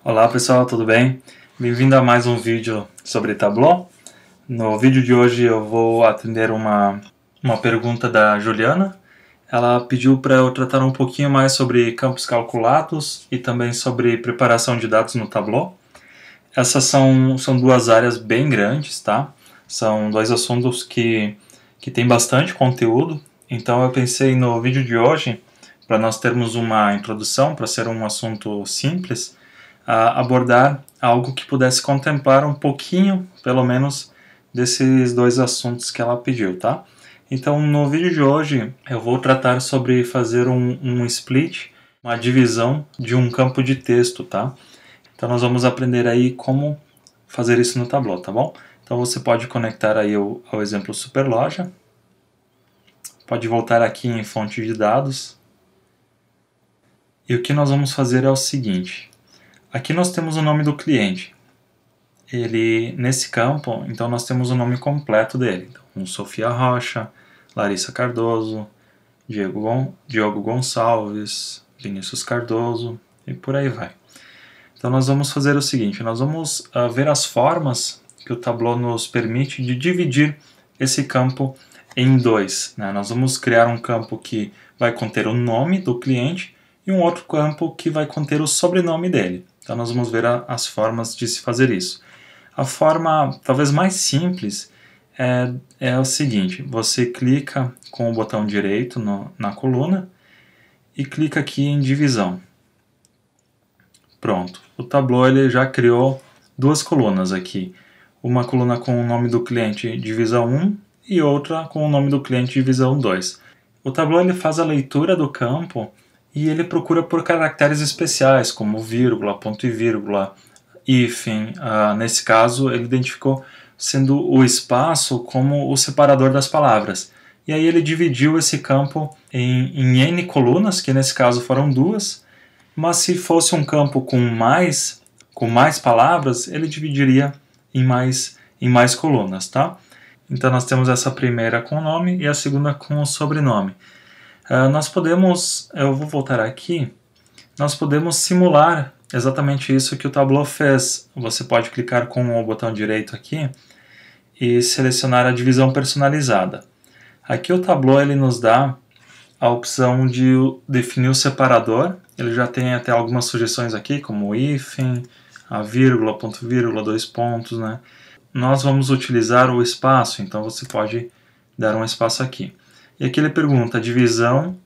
Olá pessoal, tudo bem? Bem-vindo a mais um vídeo sobre Tableau. No vídeo de hoje eu vou atender uma pergunta da Juliana. Ela pediu para eu tratar um pouquinho mais sobre campos calculados e também sobre preparação de dados no Tableau. Essas são duas áreas bem grandes, tá? São dois assuntos que tem bastante conteúdo, então eu pensei no vídeo de hoje, para nós termos uma introdução, para ser um assunto simples, abordar algo que pudesse contemplar um pouquinho, pelo menos, desses dois assuntos que ela pediu, tá? Então, no vídeo de hoje, eu vou tratar sobre fazer um split, uma divisão de um campo de texto, tá? Então, nós vamos aprender aí como fazer isso no Tableau, tá bom? Então, você pode conectar aí ao exemplo Superloja, pode voltar aqui em fonte de dados, e o que nós vamos fazer é o seguinte. Aqui nós temos o nome do cliente. Nesse campo, então nós temos o nome completo dele. Então, Sofia Rocha, Larissa Cardoso, Diogo Gonçalves, Vinícius Cardoso e por aí vai. Então nós vamos fazer o seguinte, nós vamos ver as formas que o Tableau nos permite de dividir esse campo em dois, né? Nós vamos criar um campo que vai conter o nome do cliente e um outro campo que vai conter o sobrenome dele. Então nós vamos ver as formas de se fazer isso. A forma talvez mais simples é o seguinte, você clica com o botão direito na coluna e clica aqui em divisão. Pronto, o Tableau ele já criou duas colunas aqui. Uma coluna com o nome do cliente divisão 1 e outra com o nome do cliente divisão 2. O Tableau ele faz a leitura do campo e ele procura por caracteres especiais, como vírgula, ponto e vírgula, hífen. Nesse caso, ele identificou sendo o espaço como o separador das palavras. E aí ele dividiu esse campo em N colunas, que nesse caso foram duas, mas se fosse um campo com mais palavras, ele dividiria em mais colunas, tá? Então nós temos essa primeira com o nome e a segunda com o sobrenome. Nós podemos, eu vou voltar aqui, nós podemos simular exatamente isso que o Tableau fez. Você pode clicar com o botão direito aqui e selecionar a divisão personalizada. Aqui o Tableau ele nos dá a opção de definir o separador. Ele já tem até algumas sugestões aqui, como o hífen, a vírgula, ponto vírgula, dois pontos, né? Nós vamos utilizar o espaço, então você pode dar um espaço aqui. E aqui ele pergunta, divisão,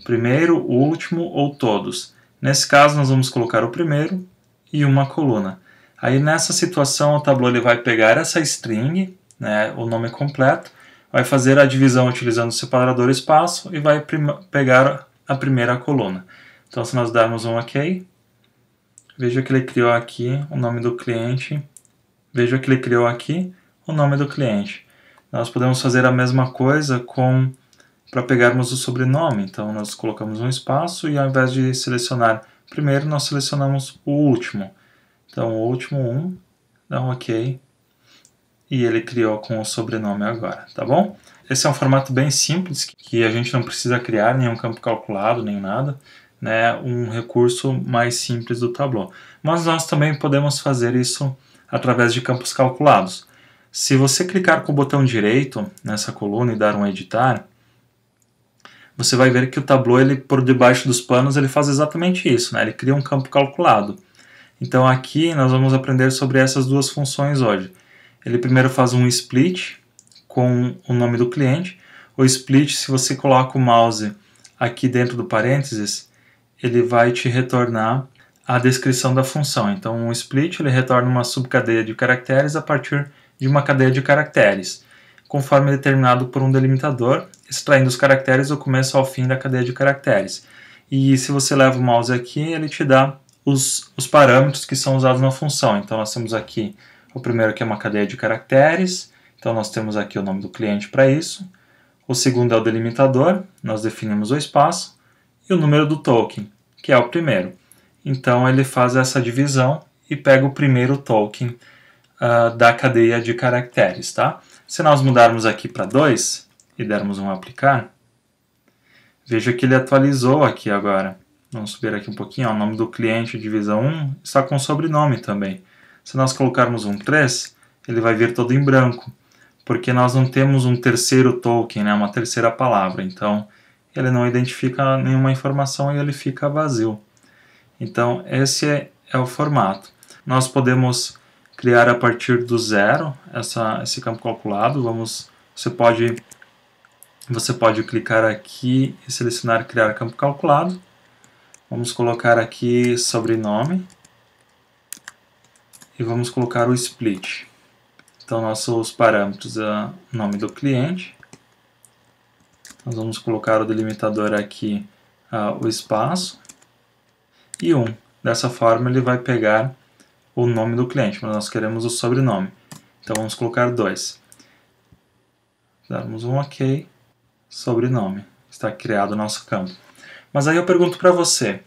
primeiro, último ou todos? Nesse caso nós vamos colocar o primeiro e uma coluna. Aí nessa situação o Tableau ele vai pegar essa string, né, o nome completo, vai fazer a divisão utilizando o separador espaço e vai pegar a primeira coluna. Então se nós darmos um OK, veja que ele criou aqui o nome do cliente, veja que ele criou aqui o nome do cliente. Nós podemos fazer a mesma coisa para pegarmos o sobrenome. Então nós colocamos um espaço e ao invés de selecionar primeiro, nós selecionamos o último. Então o último 1, dá um OK, e ele criou com o sobrenome agora, tá bom? Esse é um formato bem simples, que a gente não precisa criar nenhum campo calculado, nem nada, né? Um recurso mais simples do Tableau. Mas nós também podemos fazer isso através de campos calculados. Se você clicar com o botão direito nessa coluna e dar um editar, você vai ver que o Tableau, ele, por debaixo dos panos, ele faz exatamente isso, né? Ele cria um campo calculado. Então aqui nós vamos aprender sobre essas duas funções hoje. Ele primeiro faz um split com o nome do cliente. O split, se você coloca o mouse aqui dentro do parênteses, ele vai te retornar a descrição da função. Então o split ele retorna uma subcadeia de caracteres a partir de uma cadeia de caracteres, conforme determinado por um delimitador, extraindo os caracteres do começo ao fim da cadeia de caracteres. E se você leva o mouse aqui, ele te dá os parâmetros que são usados na função. Então nós temos aqui o primeiro que é uma cadeia de caracteres, então nós temos aqui o nome do cliente para isso. O segundo é o delimitador, nós definimos o espaço, e o número do token, que é o primeiro. Então ele faz essa divisão e pega o primeiro token da cadeia de caracteres, tá? Se nós mudarmos aqui para 2 e dermos um aplicar, veja que ele atualizou aqui agora. Vamos subir aqui um pouquinho, ó, o nome do cliente, divisão 1, está com sobrenome também. Se nós colocarmos um 3, ele vai vir todo em branco, porque nós não temos um terceiro token, né, uma terceira palavra, então ele não identifica nenhuma informação e ele fica vazio. Então esse é o formato. Nós podemos criar a partir do zero esse campo calculado. Você pode clicar aqui e selecionar criar campo calculado. Vamos colocar aqui sobrenome e vamos colocar o split. Então nossos parâmetros é nome do cliente. Nós vamos colocar o delimitador aqui, o espaço e 1. Dessa forma ele vai pegar o nome do cliente, mas nós queremos o sobrenome. Então vamos colocar 2. Darmos um OK, sobrenome. Está criado o nosso campo. Mas aí eu pergunto para você,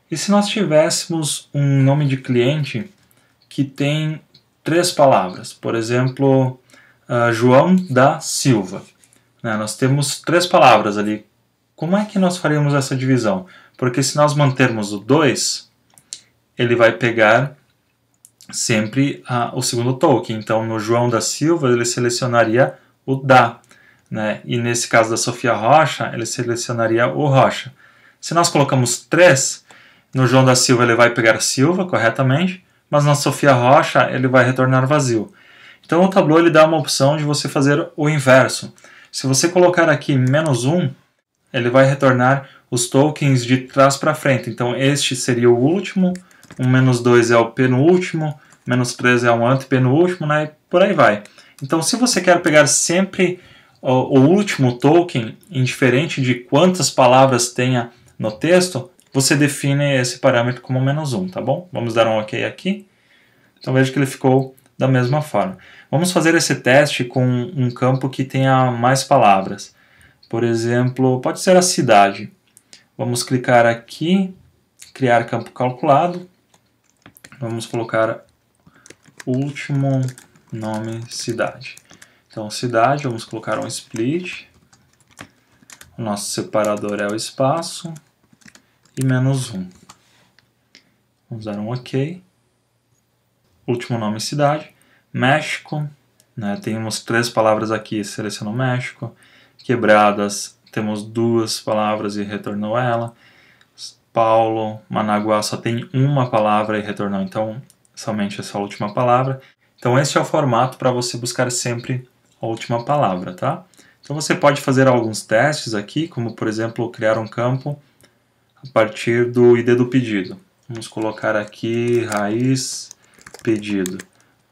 e se nós tivéssemos um nome de cliente que tem 3 palavras? Por exemplo, João da Silva. Nós temos 3 palavras ali. Como é que nós faríamos essa divisão? Porque se nós mantermos o 2, ele vai pegar sempre o segundo token. Então, no João da Silva, ele selecionaria o da. Né? E nesse caso da Sofia Rocha, ele selecionaria o Rocha. Se nós colocamos 3, no João da Silva ele vai pegar Silva corretamente, mas na Sofia Rocha ele vai retornar vazio. Então o Tableau ele dá uma opção de você fazer o inverso. Se você colocar aqui -1, ele vai retornar os tokens de trás para frente. Então este seria o último, o -2 é o penúltimo, -3 é o antepenúltimo, né? E por aí vai. Então se você quer pegar sempre o último token, indiferente de quantas palavras tenha no texto, você define esse parâmetro como -1, tá bom? Vamos dar um OK aqui. Então veja que ele ficou da mesma forma. Vamos fazer esse teste com um campo que tenha mais palavras. Por exemplo, pode ser a cidade. Vamos clicar aqui, criar campo calculado. Vamos colocar último nome cidade. Então cidade, vamos colocar um split. O nosso separador é o espaço e -1. Vamos dar um OK. Último nome cidade. México, né? Temos 3 palavras aqui, seleciono México. Quebradas, temos 2 palavras e retornou ela. Paulo, Managuá só tem uma palavra e retornou, então somente essa última palavra. Então esse é o formato para você buscar sempre a última palavra, tá? Então você pode fazer alguns testes aqui, como por exemplo criar um campo a partir do ID do pedido. Vamos colocar aqui raiz pedido.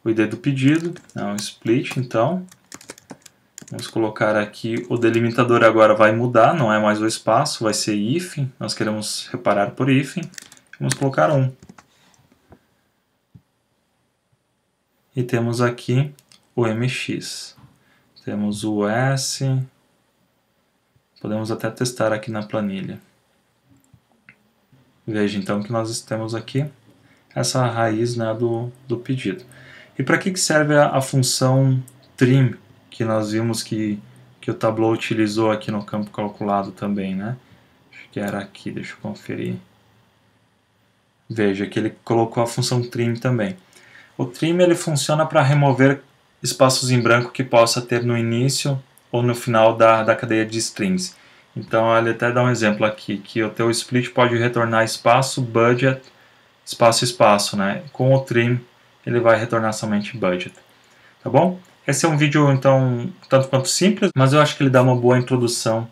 O ID do pedido é um split, então. Vamos colocar aqui, o delimitador agora vai mudar, não é mais o espaço, vai ser hífen. Nós queremos reparar por hífen. Vamos colocar 1. E temos aqui o MX. Temos o S. Podemos até testar aqui na planilha. Veja então que nós temos aqui essa raiz, né, do pedido. E para que serve a função trim, que nós vimos que o Tableau utilizou aqui no campo calculado também, né? Acho que era aqui, deixa eu conferir. Veja que ele colocou a função trim também. O trim ele funciona para remover espaços em branco que possa ter no início ou no final da cadeia de strings. Então ele até dá um exemplo aqui, que o teu split pode retornar espaço, budget, espaço, espaço, né? Com o trim ele vai retornar somente budget, tá bom? Esse é um vídeo, então, tanto quanto simples, mas eu acho que ele dá uma boa introdução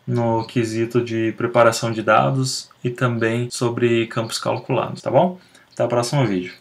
no quesito de preparação de dados e também sobre campos calculados, tá bom? Até o próximo vídeo.